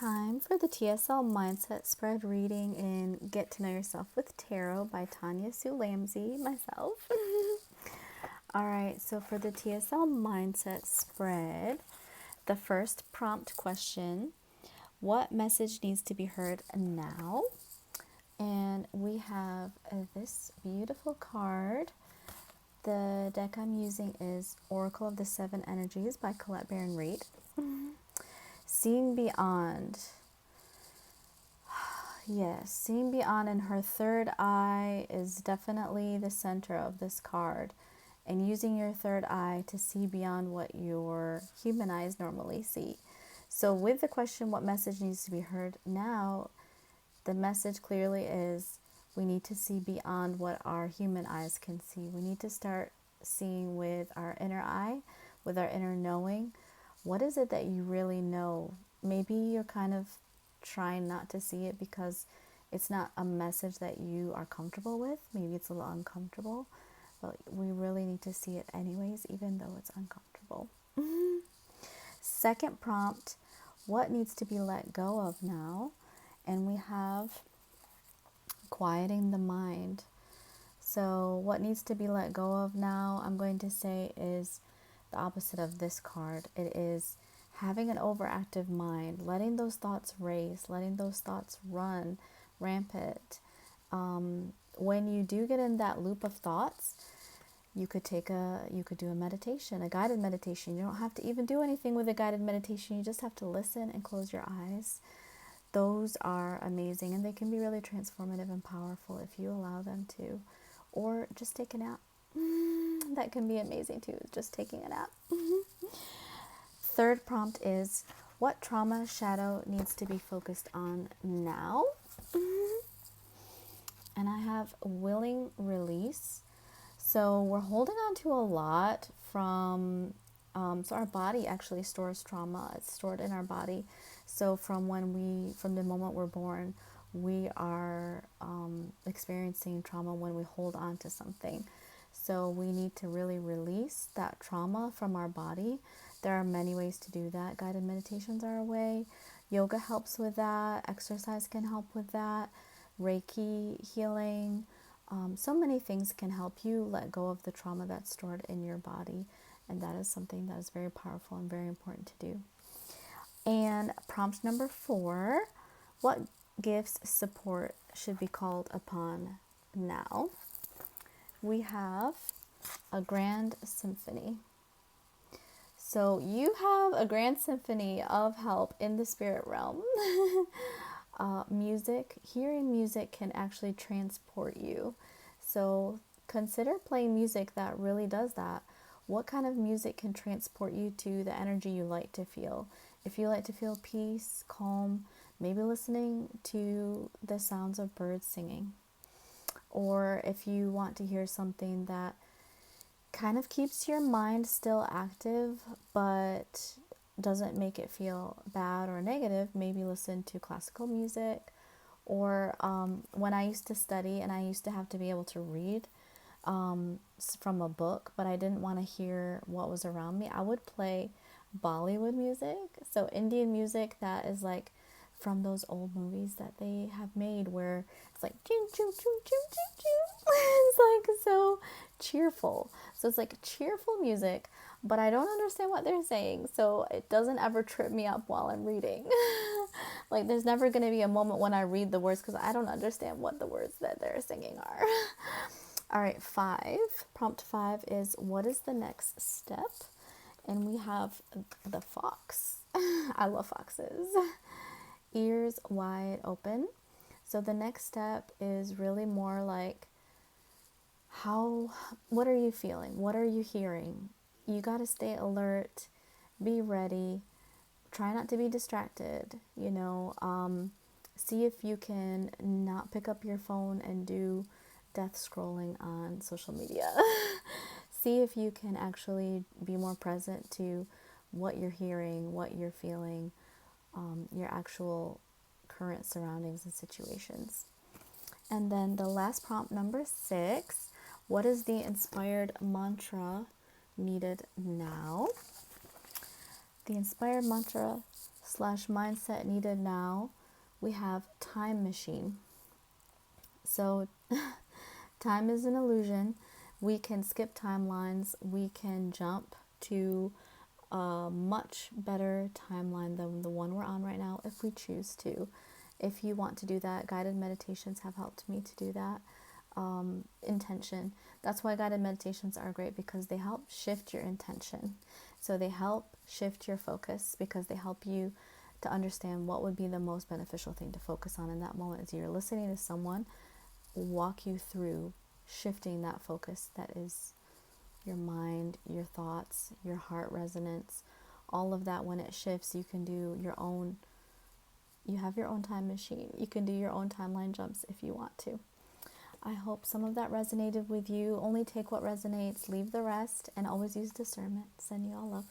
time for the TSL Mindset Spread reading in Get to Know Yourself with Tarot by Tanya Sue Lamsey, myself. All right, so for the TSL Mindset Spread, the first prompt question, what message needs to be heard now? And we have this beautiful card. The deck I'm using is Oracle of the Seven Energies by Colette Baron Reid. Seeing beyond. Yes, seeing beyond, and her third eye is definitely the center of this card. And using your third eye to see beyond what your human eyes normally see. So with the question, what message needs to be heard now, the message clearly is we need to see beyond what our human eyes can see. We need to start seeing with our inner eye, with our inner knowing. What is it that you really know? Maybe you're kind of trying not to see it because it's not a message that you are comfortable with. Maybe it's a little uncomfortable, but we really need to see it anyways, even though it's uncomfortable. Second prompt, what needs to be let go of now? And we have quieting the mind. So what needs to be let go of now, I'm going to say, is the opposite of this card. It is having an overactive mind, letting those thoughts race, letting those thoughts run rampant. When you do get in that loop of thoughts, you could do a meditation, a guided meditation. You don't have to even do anything with a guided meditation. You just have to listen and close your eyes. Those are amazing, and they can be really transformative and powerful if you allow them to. Or just take a nap. That can be amazing too, just taking a nap. Third prompt is, what trauma shadow needs to be focused on now? And I have willing release. So we're holding on to a lot from, so our body actually stores trauma. It's stored in our body. So from the moment we're born, we are experiencing trauma when we hold on to something. So we need to really release that trauma from our body. There are many ways to do that. Guided meditations are a way. Yoga helps with that. Exercise can help with that. Reiki healing. So many things can help you let go of the trauma that's stored in your body. And that is something that is very powerful and very important to do. And prompt number 4, what gifts support should be called upon now? We have a grand symphony. So you have a grand symphony of help in the spirit realm. Music, hearing music can actually transport you. So consider playing music that really does that. What kind of music can transport you to the energy you like to feel? If you like to feel peace, calm, maybe listening to the sounds of birds singing. Or if you want to hear something that kind of keeps your mind still active but doesn't make it feel bad or negative, maybe listen to classical music. Or when I used to study and I used to have to be able to read from a book, but I didn't want to hear what was around me, I would play Bollywood music. So Indian music that is like from those old movies that they have made where it's like choo choo choo choo choo choo. It's like so cheerful. So it's like cheerful music, but I don't understand what they're saying, so it doesn't ever trip me up while I'm reading. Like there's never going to be a moment when I read the words because I don't understand what the words that they're singing are. All right, 5. Prompt 5 is, what is the next step? And we have the fox. I love foxes. Ears wide open. So the next step is really more like, what are you feeling? What are you hearing? You got to stay alert, be ready, try not to be distracted, see if you can not pick up your phone and do death scrolling on social media. See if you can actually be more present to what you're hearing, what you're feeling, your actual current surroundings and situations. And then the last prompt, number 6, what is the inspired mantra needed now? The inspired mantra slash mindset needed now, we have time machine. So time is an illusion. We can skip timelines. We can jump to a much better timeline than the one we're on right now if we choose to. If you want to do that, guided meditations have helped me to do that. Intention. That's why guided meditations are great, because they help shift your intention. So they help shift your focus, because they help you to understand what would be the most beneficial thing to focus on in that moment as you're listening to someone walk you through shifting that focus, that is your mind, your thoughts, your heart resonance, all of that. When it shifts, you can do your own, you have your own time machine. You can do your own timeline jumps if you want to. I hope some of that resonated with you. Only take what resonates, leave the rest, and always use discernment. Send you all love.